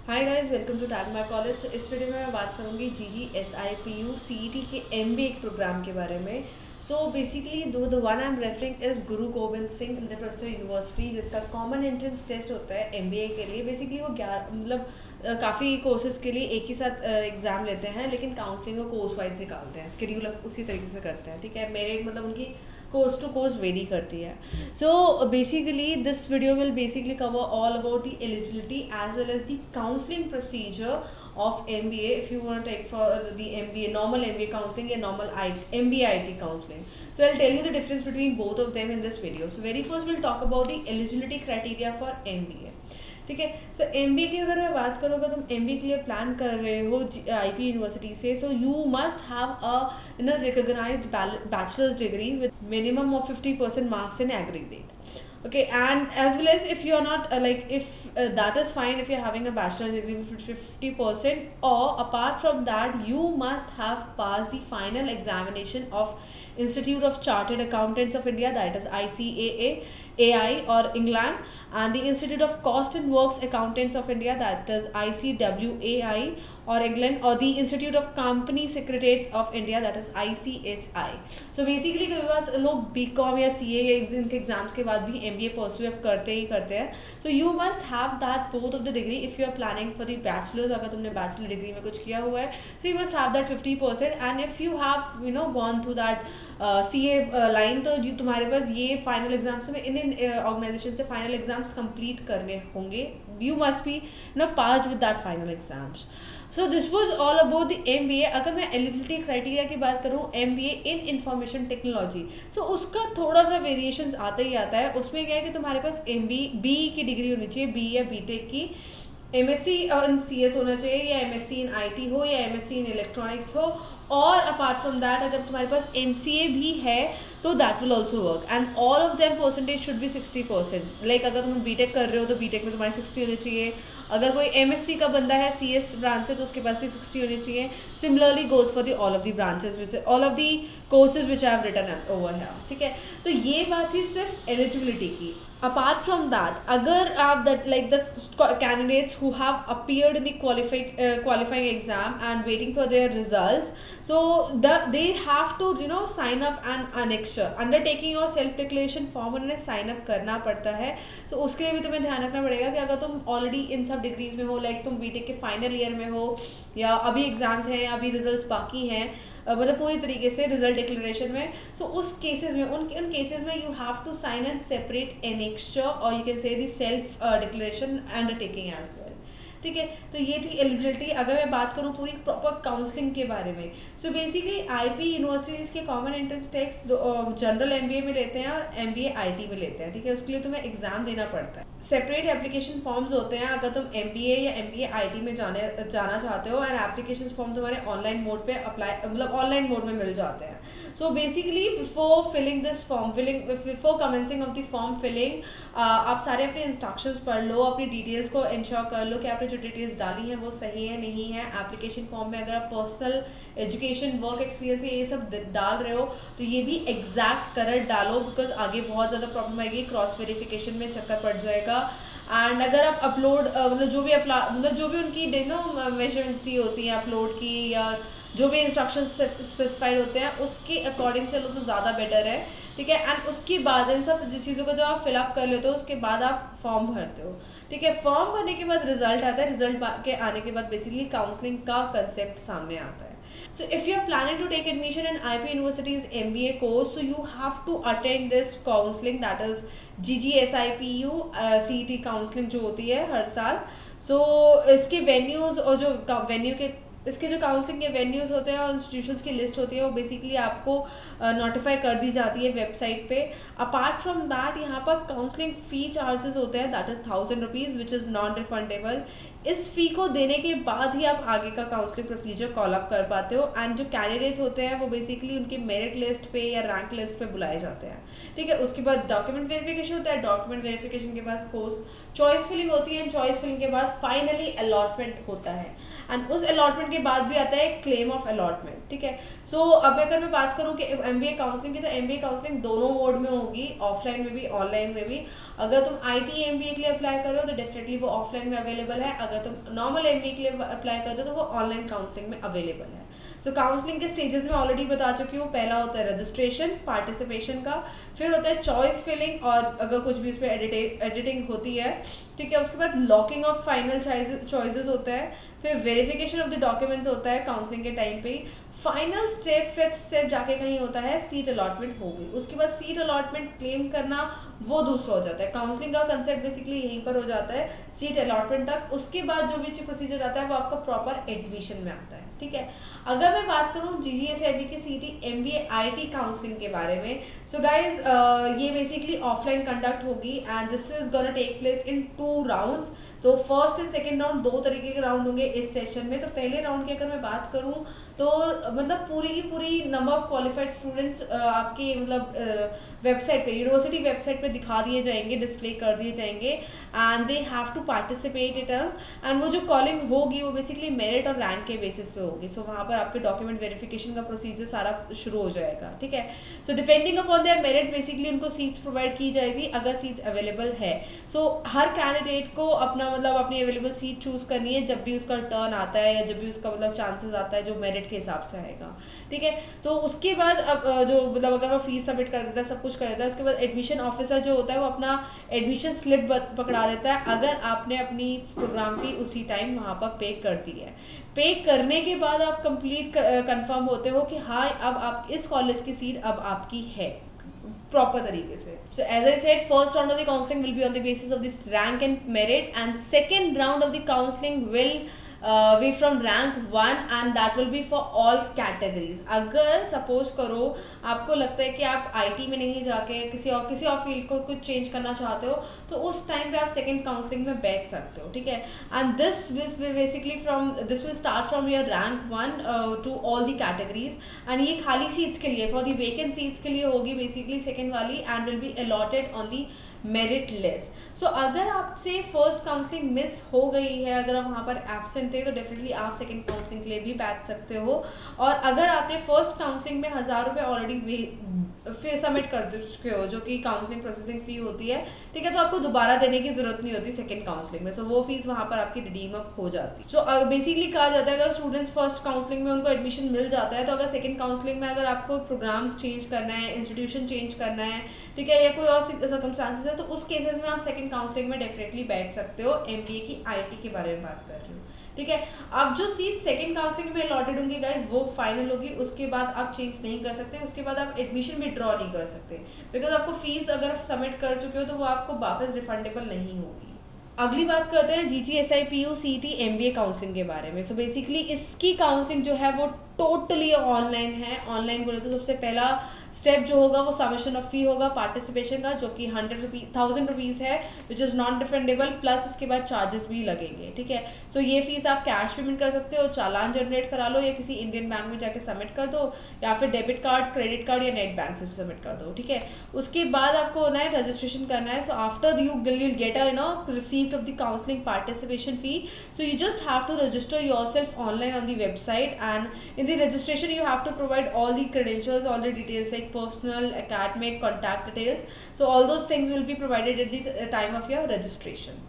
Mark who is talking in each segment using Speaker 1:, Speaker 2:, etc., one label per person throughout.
Speaker 1: Hi guys, welcome to tag my college. इस video में मैं बात करूंगी GGSIPU CET के MBA एक प्रोग्राम के बारे में। So basically the one I am referring is Guru Gobind Singh Indraprastha university, जिसका कॉमन एंट्रेंस टेस्ट होता है MBA के लिए। बेसिकली वो काफ़ी कोर्सेज के लिए एक ही साथ एग्ज़ाम लेते हैं, लेकिन काउंसलिंग को कोर्स वाइज निकालते हैं, शेड्यूल उसी तरीके से करते हैं। ठीक है, मेरिट मतलब उनकी कोर्स टू कोर्स वेरी करती है। So basically this video will basically cover all about the eligibility as well as the counselling procedure of MBA if you want to take for the MBA, normal MBA counseling or normal MBA IT counseling. So I'll tell you the difference between both of them in this video. So very first we'll talk about the eligibility criteria for MBA. ठीक है, सो MBA की अगर मैं बात करूँ, अगर तुम MBA के लिए प्लान कर रहे हो IP यूनिवर्सिटी से, so you must have a recognised bachelor's degree with minimum of 50% marks in aggregate. Okay, and as well as if you are not if that is fine if you are having a bachelor's degree with 50%, or apart from that you must have passed the final examination of Institute of Chartered Accountants of India, that is ICAA AI or England, and the Institute of Cost and Works Accountants of India, that is ICWAI or England, or the Institute of Company Secretariats of India, that is ICSI. So basically कई बार लोग BCom या CA या इनके exams के बाद भी MBA pursue करते हैं. So you must have that both of the degree if you are planning for the bachelor's. अगर तुमने बैचलर डिग्री में कुछ किया हुआ है, so you must have that 50%, and if you have gone through that CA line, तो तुम्हारे पास ये फाइनल एग्जाम्स में इन ऑर्गेनाइजेशन से फाइनल एग्जाम्स कंप्लीट करने होंगे. You must be pass with that final exams. So this was all about the MBA. अगर मैं eligibility criteria की बात करूँ, MBA इन इंफॉर्मेशन टेक्नोलॉजी, सो उसका थोड़ा सा वेरिएशंस आता ही आता है. उसमें क्या है कि तुम्हारे पास BE की डिग्री होनी चाहिए, BE या BTech की, MSc इन CS होना चाहिए, या MSc इन IT हो, या MSc इन इलेक्ट्रॉनिक्स हो, और अपार्ट फ्रॉम दैट अगर तुम्हारे पास MCA भी है तो that will also work, and all of them percentage should be 60%. Like अगर तुम BTech कर रहे हो तो BTech में तुम्हारी 60 होनी चाहिए. अगर कोई MSc का बंदा है CS ब्रांच से तो उसके पास भी 60 होनी चाहिए. Similarly goes for the all of the branches, all of the courses which I have written over here. ठीक है, तो ये बात थी सिर्फ एलिजिबिलिटी की. Apart from that, अगर आप the candidates who have appeared in the qualifying exam and waiting for their results, so they have to sign up an annexure, undertaking और self declaration form उन्हें sign up करना पड़ता है. So उसके लिए भी तुम्हें ध्यान रखना पड़ेगा कि अगर तुम ऑलरेडी इन सब डिग्रीज में हो, लाइक तुम BTech के फाइनल ईयर में हो, या अभी एग्जाम्स हैं, या अभी रिजल्ट्स बाकी हैं, मतलब पूरी तरीके से रिजल्ट डिक्लेरेशन में, सो उस केसेस में उन केसेस में you have to sign and separate annexure, और you can say the self declaration undertaking as well. ठीक है, तो ये थी एलिजिबिलिटी. अगर मैं बात करूँ पूरी प्रॉपर काउंसलिंग के बारे में, सो बेसिकली IP यूनिवर्सिटीज़ के common entrance test general MBA में लेते हैं और MBA IT में लेते हैं. ठीक है, उसके लिए तुम्हें एग्जाम देना पड़ता है. सेपरेट एप्लीकेशन फॉर्म्स होते हैं अगर तुम MBA या MBA IT में जाना चाहते हो, एंड एप्लीकेशन फॉर्म तुम्हारे ऑनलाइन मोड पे ऑनलाइन मोड में मिल जाते हैं. So basically before filling this form before commencing of the form filling, आप सारे अपने इंस्ट्रक्शंस पढ़ लो, अपनी डिटेल्स को इंश्योर कर लो कि आपने जो डिटेल्स डाली हैं वो सही है नहीं है. एप्लीकेशन फॉर्म में अगर आप पर्सनल एजुकेशन वर्क एक्सपीरियंस ये सब डाल रहे हो तो ये भी एग्जैक्ट करेक्ट डालो, बिकॉज आगे बहुत ज़्यादा प्रॉब्लम आएगी, क्रॉस वेरिफिकेशन में चक्कर पड़ जाएगा. एंड अगर आप अपलोड जो भी उनकी मेजरमेंट्स दी होती हैं अपलोड की, या जो भी इंस्ट्रक्शंस स्पेसिफाइड होते हैं उसके अकॉर्डिंग चलो तो ज़्यादा बेटर है. ठीक है, एंड उसके बाद इन सब चीज़ों को जब आप फिलअप कर लेते हो उसके बाद आप फॉर्म भरते हो. ठीक है, फॉर्म भरने के बाद रिजल्ट आता है. रिजल्ट के आने के बाद बेसिकली काउंसलिंग का कंसेप्ट सामने आता है. So if you are planning to take admission in IP University's MBA course, so you have to attend this counseling, that is GGSIPU CET counseling जो होती है हर साल. So इसके venues और जो इसके जो काउंसलिंग के वेन्यूज़ होते हैं और इंस्टीट्यूशंस की लिस्ट होती है वो बेसिकली आपको नोटिफाई कर दी जाती है वेबसाइट पे. अपार्ट फ्रॉम दैट यहाँ पर काउंसलिंग फ़ी चार्जेस होते हैं, that is 1000 rupees which is non refundable. इस फ़ी को देने के बाद ही आप आगे का काउंसलिंग प्रोसीजर कॉल अप कर पाते हो. एंड जो कैंडिडेट्स होते हैं वो बेसिकली उनके मेरिट लिस्ट पे या रैंक लिस्ट पे बुलाए जाते हैं. ठीक है, उसके बाद डॉक्यूमेंट वेरिफिकेशन होता है. डॉक्यूमेंट वेरिफिकेशन के बाद कोर्स चॉइस फिलिंग होती है, एंड चॉइस फिलिंग के बाद फाइनली अलॉटमेंट होता है. एंड उस अलॉटमेंट अलॉटमेंट के बाद भी आता है क्लेम ऑफ अलॉटमेंट, ठीक है। सो अब अगर मैं बात करूँ कि MBA काउंसलिंग की, तो MBA काउंसलिंग दोनों मोड में होगी, ऑफलाइन में भी ऑनलाइन में भी। अगर तुम IT MBA के लिए अप्लाई करो तो डेफिनेटली वो ऑफलाइन में अवेलेबल है, अगर तुम नॉर्मल MBA के लिए अप्लाई करते हो तो वो ऑनलाइन काउंसलिंग में अवेलेबल है। सो काउंसलिंग के स्टेजेस में ऑलरेडी बता चुकी हूँ। पहला होता है रजिस्ट्रेशन पार्टिसिपेशन का, फिर होता है चॉइस फिलिंग और अगर कुछ भी उसमें एडिटिंग होती है, ठीक है। उसके बाद लॉकिंग ऑफ फाइनल चॉइसेस होता है, फिर वेरिफिकेशन ऑफ द डॉक्यूमेंट्स होता है काउंसलिंग के टाइम पे। फाइनल स्टेप, फिफ्थ स्टेप जाके कहीं होता है सीट अलॉटमेंट हो गई। उसके बाद सीट अलॉटमेंट क्लेम करना वो दूसरा हो जाता है। काउंसलिंग का कंसेप्ट बेसिकली यहीं पर हो जाता है सीट अलॉटमेंट तक। उसके बाद जो भी प्रोसीजर आता है वो आपका प्रॉपर एडमिशन में आता है, ठीक है। अगर मैं बात करूँ GGSIB की CET MBA IT काउंसलिंग के बारे में, सो गाइज ये बेसिकली ऑफलाइन कंडक्ट होगी and this is gonna take place in 2 rounds. तो फर्स्ट एंड सेकेंड राउंड 2 तरीके के राउंड होंगे इस सेशन में। तो पहले राउंड की अगर मैं बात करूँ तो मतलब पूरी की पूरी नंबर ऑफ क्वालिफाइड स्टूडेंट्स आपके मतलब वेबसाइट पे, यूनिवर्सिटी वेबसाइट पे दिखा दिए जाएंगे, डिस्प्ले कर दिए जाएंगे and they have to participate it. And वो जो कॉलिंग होगी वो बेसिकली मेरिट और रैंक के बेसिस पे होगी। सो वहाँ पर आपके डॉक्यूमेंट वेरिफिकेशन का प्रोसीजर सारा शुरू हो जाएगा, ठीक है। So depending upon their merit basically उनको सीट्स प्रोवाइड की जाएगी अगर सीट्स अवेलेबल है। सो हर कैंडिडेट को अपना मतलब अपनी अवेलेबल सीट चूज करनी है जब भी उसका टर्न आता है या जब भी उसका मतलब चांसेस आता है जो मेरिट के हिसाब से आएगा, ठीक है। तो उसके बाद अब जो मतलब अगर वो फीस सबमिट कर देता है, सब कुछ कर देता है, उसके बाद एडमिशन ऑफिसर जो होता है वो अपना एडमिशन स्लिप पकड़ा देता है अगर आपने अपनी प्रोग्राम फी उसी टाइम वहाँ पर पे कर दी है। पे करने के बाद आप कंप्लीट कंफर्म होते हो कि हाँ अब आप इस कॉलेज की सीट अब आपकी है प्रॉपर तरीके से। So as I said, first round of the counselling will be on the basis of this rank and merit and second round of the counselling will we from rank 1 and that will be for all categories. अगर suppose करो आपको लगता है कि आप IT में नहीं जाके किसी और फील्ड को कुछ चेंज करना चाहते हो तो उस टाइम पे आप सेकंड काउंसलिंग में बैठ सकते हो, ठीक है। And this will start from your rank 1 to all the categories and ये खाली सीट्स के लिए फॉर दी वेकेंट सीट्स के लिए होगी बेसिकली सेकेंड वाली and will be allotted on the merit list. So अगर आपसे फर्स्ट काउंसलिंग मिस हो गई है, अगर आप वहाँ पर एब्सेंट थे तो डेफिनेटली आप सेकंड काउंसलिंग के लिए भी बैठ सकते हो। और अगर आपने फर्स्ट काउंसलिंग में 1000 रुपये ऑलरेडी फिर सबमिट कर चुके हो जो कि काउंसलिंग प्रोसेसिंग फ़ी होती है, ठीक है, तो आपको दोबारा देने की जरूरत नहीं होती सेकंड काउंसलिंग में। सो वो फीस वहाँ पर आपकी रिडीम अप हो जाती है। सो बेसिकली कहा जाता है अगर स्टूडेंट्स फर्स्ट काउंसलिंग में उनको एडमिशन मिल जाता है तो अगर सेकंड काउंसलिंग में अगर आपको प्रोग्राम चेंज करना है, इंस्टीट्यूशन चेंज करना है, ठीक है, या कोई और सर्कमस्टांसेस है तो उस केसेस में आप सेकंड काउंसलिंग में डेफिनेटली बैठ सकते हो। MBA की IT के बारे में बात कर रही हूँ, ठीक है। अब जो सीट सेकंड काउंसलिंग में अलॉटेड होंगी गाइज वो फाइनल होगी, उसके बाद आप चेंज नहीं कर सकते, उसके बाद आप एडमिशन विड्रॉ नहीं कर सकते बिकॉज आपको फीस अगर सबमिट कर चुके हो तो वो आपको वापस रिफंडेबल नहीं होगी। अगली बात करते हैं GGSIPU CET MBA काउंसलिंग के बारे में। सो बेसिकली इसकी काउंसलिंग जो है वो टोटली ऑनलाइन है। ऑनलाइन बोले तो सबसे पहला स्टेप जो होगा वो सबमिशन ऑफ फी होगा पार्टिसिपेशन का जो कि 1000 रुपीज़ है which is non refundable, plus इसके बाद चार्जेस भी लगेंगे, ठीक है। सो ये फीस आप कैश पेमेंट कर सकते हो, चालान जनरेट करा लो या किसी इंडियन बैंक में जाके सबमिट कर दो या फिर डेबिट कार्ड, क्रेडिट कार्ड या नेट बैंक से सबमिट कर दो, ठीक है। उसके बाद आपको होना है रजिस्ट्रेशन करना है। So after you will get a receipt of the counselling participation fee, so you just have to register yourself online on the website and in the registration you have to provide all the credentials, all the details like personal, academic, contact details. So all those things will be provided at the time of your registration.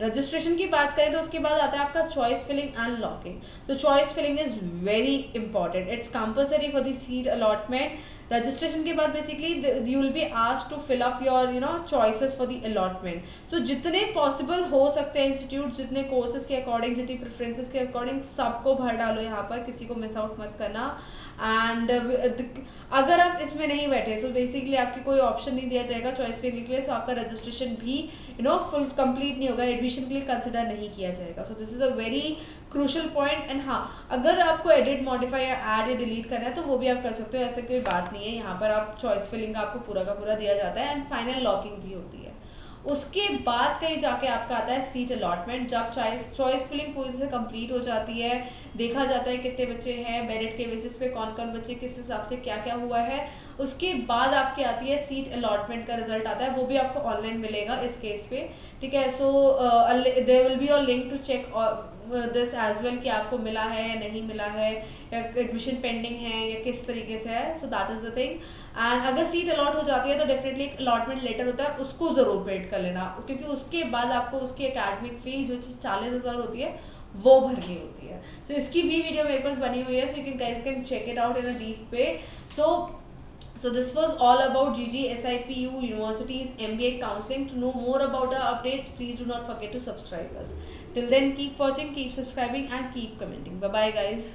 Speaker 1: Registration की बात करें तो उसके बाद आता है आपका choice filling and locking. तो choice filling is very important, it's compulsory for the seat allotment. Registration के बाद basically you will be asked to fill up your choices for the allotment. So जितने पॉसिबल हो सकते हैं institute जितने courses के according, जितनी प्रेफरेंसेस के अकॉर्डिंग सबको भर डालो यहाँ पर, किसी को मिस आउट मत करना। एंड अगर आप इसमें नहीं बैठे सो बेसिकली आपकी कोई ऑप्शन नहीं दिया जाएगा चॉइस फिलिंग के लिए, सो आपका रजिस्ट्रेशन भी फुल कंप्लीट नहीं होगा, एडमिशन के लिए कंसिडर नहीं किया जाएगा। So this is a very crucial point. And हाँ, अगर आपको एडिट, मॉडिफाई या ऐड या डिलीट करना है तो वो भी आप कर सकते हो, ऐसा कोई बात नहीं है। यहाँ पर आप चॉइस फिलिंग का आपको पूरा का पूरा दिया जाता है एंड फाइनल लॉकिंग भी होती है। उसके बाद कहीं जाके आपका आता है सीट अलॉटमेंट, जब चॉइस फिलिंग पूरी से कंप्लीट हो जाती है, देखा जाता है कितने बच्चे हैं, मेरिट के बेसिस पे कौन कौन बच्चे किस हिसाब से क्या क्या हुआ है, उसके बाद आपके आती है सीट अलॉटमेंट का रिजल्ट आता है, वो भी आपको ऑनलाइन मिलेगा इस केस पे, ठीक है। So there will be a link to check this as well कि आपको मिला है या नहीं मिला है, या एडमिशन पेंडिंग है या किस तरीके से है। So that is the thing. And अगर सीट अलॉट हो जाती है तो डेफिनेटली एक अलॉटमेंट लेटर होता है, उसको ज़रूर पेड कर लेना, क्योंकि उसके बाद आपको उसकी एकेडमिक फ़ी जो 40,000 होती है वो भरनी होती है। सो इसकी भी वीडियो मेरे पास बनी हुई है, so you can guys can check it out in a deep way. So this was all about GGSIPU University's MBA counseling. To know more about our updates, please do not forget to subscribe us. Till then, keep watching, keep subscribing and keep commenting. Bye bye guys.